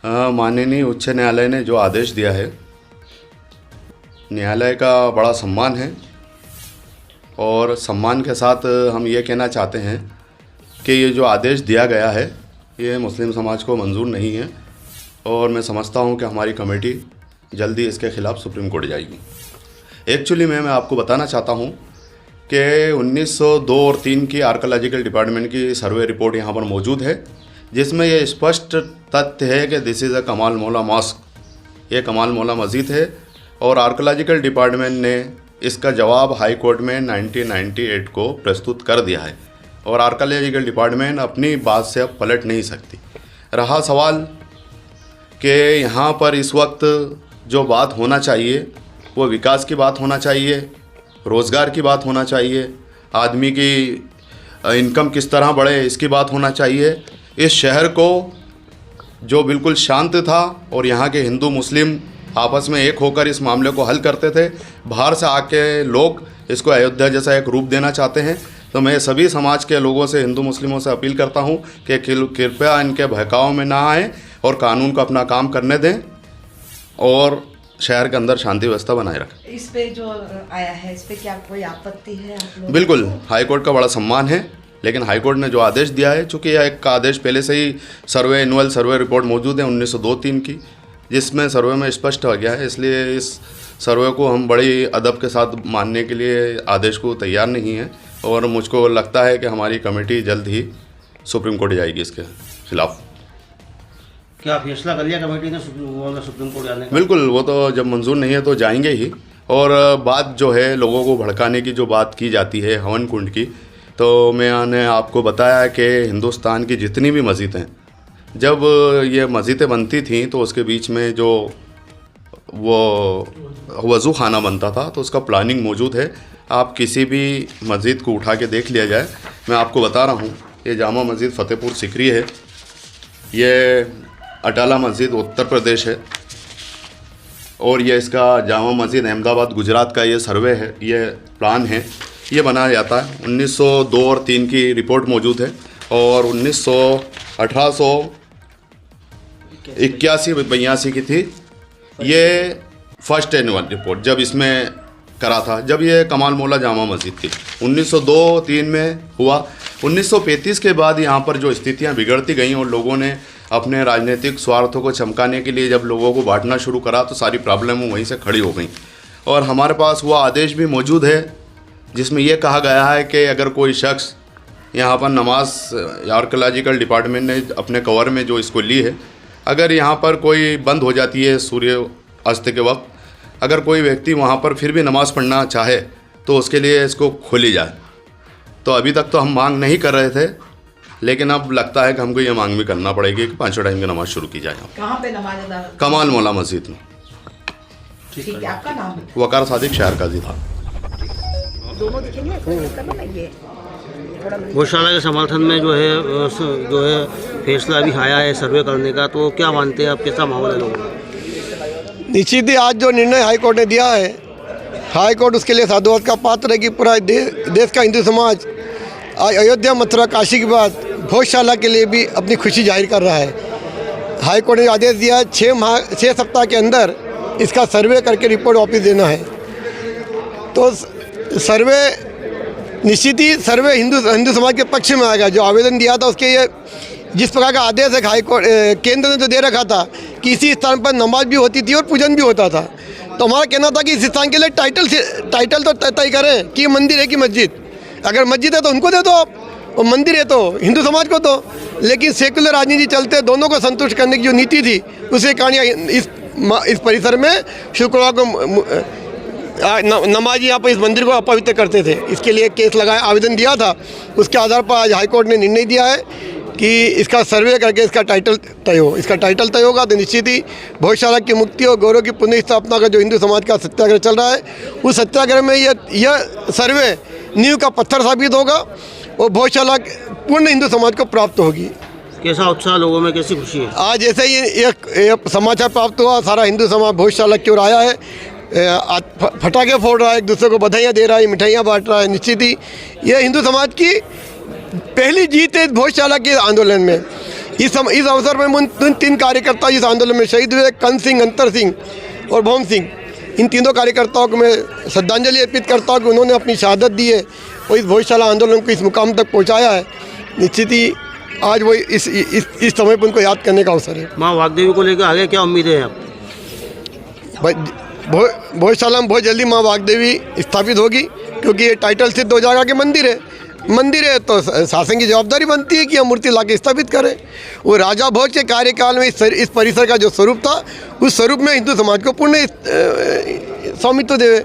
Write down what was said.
माननीय उच्च न्यायालय ने जो आदेश दिया है, न्यायालय का बड़ा सम्मान है और सम्मान के साथ हम ये कहना चाहते हैं कि ये जो आदेश दिया गया है ये मुस्लिम समाज को मंजूर नहीं है और मैं समझता हूँ कि हमारी कमेटी जल्दी इसके ख़िलाफ़ सुप्रीम कोर्ट जाएगी। एक्चुअली मैं आपको बताना चाहता हूँ कि 1902 और 3 की आर्कोलॉजिकल डिपार्टमेंट की सर्वे रिपोर्ट यहाँ पर मौजूद है, जिसमें ये स्पष्ट तथ्य है कि दिस इज़ अ कमाल मौला मॉस्क, ये कमाल मौला मस्जिद है। और आर्कोलॉजिकल डिपार्टमेंट ने इसका जवाब हाई कोर्ट में 1998 को प्रस्तुत कर दिया है और आर्कोलॉजिकल डिपार्टमेंट अपनी बात से अब पलट नहीं सकती। रहा सवाल कि यहाँ पर इस वक्त जो बात होना चाहिए वो विकास की बात होना चाहिए, रोज़गार की बात होना चाहिए, आदमी की इनकम किस तरह बढ़े इसकी बात होना चाहिए। इस शहर को जो बिल्कुल शांत था और यहाँ के हिंदू मुस्लिम आपस में एक होकर इस मामले को हल करते थे, बाहर से आके लोग इसको अयोध्या जैसा एक रूप देना चाहते हैं। तो मैं सभी समाज के लोगों से, हिंदू मुस्लिमों से अपील करता हूँ कि कृपया इनके बहकाव में ना आएँ और कानून को अपना काम करने दें और शहर के अंदर शांति व्यवस्था बनाए रखें। इस पे जो आया है, इस पे क्या कोई आपत्ति है आप लोग? बिल्कुल, हाई कोर्ट का बड़ा सम्मान है, लेकिन हाई कोर्ट ने जो आदेश दिया है, चूँकि यह एक आदेश पहले से ही एनुअल सर्वे रिपोर्ट मौजूद है 1902-3 की, जिसमें सर्वे में स्पष्ट हो गया है, इसलिए इस सर्वे को हम बड़ी अदब के साथ मानने के लिए आदेश को तैयार नहीं है और मुझको लगता है कि हमारी कमेटी जल्द ही सुप्रीम कोर्ट जाएगी इसके खिलाफ। क्या फैसला कर लिया कमेटी ने सुप्रीम कोर्ट जाने का? बिल्कुल, वो तो जब मंजूर नहीं है तो जाएंगे ही। और बात जो है लोगों को भड़काने की जो बात की जाती है हवन कुंड की, तो मैंने आपको बताया कि हिंदुस्तान की जितनी भी मस्जिद हैं, जब ये मस्जिदें बनती थी तो उसके बीच में जो वो वज़ू खाना बनता था तो उसका प्लानिंग मौजूद है। आप किसी भी मस्जिद को उठा के देख लिया जाए। मैं आपको बता रहा हूँ, ये जामा मस्जिद फ़तेहपुर सिकरी है, ये अटाला मस्जिद उत्तर प्रदेश है और ये इसका जामा मस्जिद अहमदाबाद गुजरात का ये सर्वे है, ये प्लान है, ये बनाया जाता है। 1902 और 3 की रिपोर्ट मौजूद है और 1881-82 की थी ये फर्स्ट एनुअल रिपोर्ट, जब इसमें करा था, जब ये कमाल मौला जामा मस्जिद थी 1902-3 में हुआ। 1935 के बाद यहाँ पर जो स्थितियाँ बिगड़ती गईं और लोगों ने अपने राजनीतिक स्वार्थों को चमकाने के लिए जब लोगों को बांटना शुरू करा तो सारी प्रॉब्लम वहीं से खड़ी हो गई। और हमारे पास वो आदेश भी मौजूद है जिसमें ये कहा गया है कि अगर कोई शख्स यहाँ पर नमाज, आर्कोलॉजिकल डिपार्टमेंट ने अपने कवर में जो इसको ली है, अगर यहाँ पर कोई बंद हो जाती है सूर्य अस्त के वक्त, अगर कोई व्यक्ति वहाँ पर फिर भी नमाज़ पढ़ना चाहे तो उसके लिए इसको खोली जाए। तो अभी तक तो हम मांग नहीं कर रहे थे, लेकिन अब लगता है कि हमको ये मांग भी करना पड़ेगी कि 5 टाइम की नमाज़ शुरू की जाए। कहाँ पे नमाज अदा? कमाल मौला मस्जिद में। ठीक है, आपका नाम? वकार सादिक शहर काजी था। गौशाला के समर्थन में जो है फैसला अभी आया है सर्वे करने का, तो क्या मानते हैं आप, कैसा माहौल है लोगों का? निश्चित ही आज जो निर्णय हाई कोर्ट ने दिया है, हाई कोर्ट उसके लिए साधुवाद का पात्र है कि पूरा देश का हिंदू समाज आज अयोध्या, मथुरा, काशी के बाद गौशाला के लिए भी अपनी खुशी जाहिर कर रहा है। हाई कोर्ट ने आदेश दिया है 6 सप्ताह के अंदर इसका सर्वे करके रिपोर्ट वापस देना है। तो सर्वे निश्चित ही सर्वे हिंदू समाज के पक्ष में आएगा। जो आवेदन दिया था उसके ये जिस प्रकार का आदेश है हाई कोर्ट केंद्र ने जो दे रखा था कि इसी स्थान पर नमाज भी होती थी और पूजन भी होता था, तो हमारा कहना था कि इस स्थान के लिए टाइटल तो तय करें कि मंदिर है कि मस्जिद। अगर मस्जिद है तो उनको दे दो आप, और मंदिर है तो हिंदू समाज को दो। लेकिन सेकुलर राजनीति चलते दोनों को संतुष्ट करने की जो नीति थी, उसके कारण इस परिसर में शुक्रवार को नमाजी यहाँ पर इस मंदिर को अपवित्र करते थे। इसके लिए केस लगाया, आवेदन दिया था, उसके आधार पर आज हाईकोर्ट ने निर्णय दिया है कि इसका सर्वे करके इसका टाइटल तय हो। इसका टाइटल तय होगा तो निश्चित ही गौशाला की मुक्ति और गौरव की पुनर्स्थापना का जो हिंदू समाज का सत्याग्रह चल रहा है, उस सत्याग्रह में यह सर्वे नींव का पत्थर साबित होगा और गौशाला पूर्ण हिंदू समाज को प्राप्त होगी। कैसा उत्साह लोगों में, कैसी खुशी है? आज जैसे ही एक समाचार प्राप्त हुआ, सारा हिंदू समाज गौशाला की ओर आया है, फटाके फोड़ रहा है, एक दूसरे को बधाइयाँ दे रहा है, मिठाइयाँ बांट रहा है। निश्चित ही यह हिंदू समाज की पहली जीत है गौशाला के आंदोलन में। इस अवसर में उन 3 कार्यकर्ता इस आंदोलन में शहीद हुए, कंन सिंह, अंतर सिंह और भवन सिंह, इन तीनों कार्यकर्ताओं को मैं श्रद्धांजलि अर्पित करता हूँ कि उन्होंने अपनी शहादत दी है और इस भोजशाला आंदोलन को इस मुकाम तक पहुँचाया है। निश्चित ही आज वो इस समय पर उनको याद करने का अवसर है। माँ वाग्देवी को लेकर आगे क्या उम्मीदें हैं आप? भोजशाला में बहुत जल्दी माँ वाग्देवी स्थापित होगी, क्योंकि ये टाइटल सिद्ध हो जाएगा कि मंदिर है तो शासन की जवाबदारी बनती है कि हम मूर्ति लाके स्थापित करें। वो राजा भोज के कार्यकाल में इस परिसर का जो स्वरूप था, उस स्वरूप में हिंदू समाज को पूर्ण स्वामित्व देवे।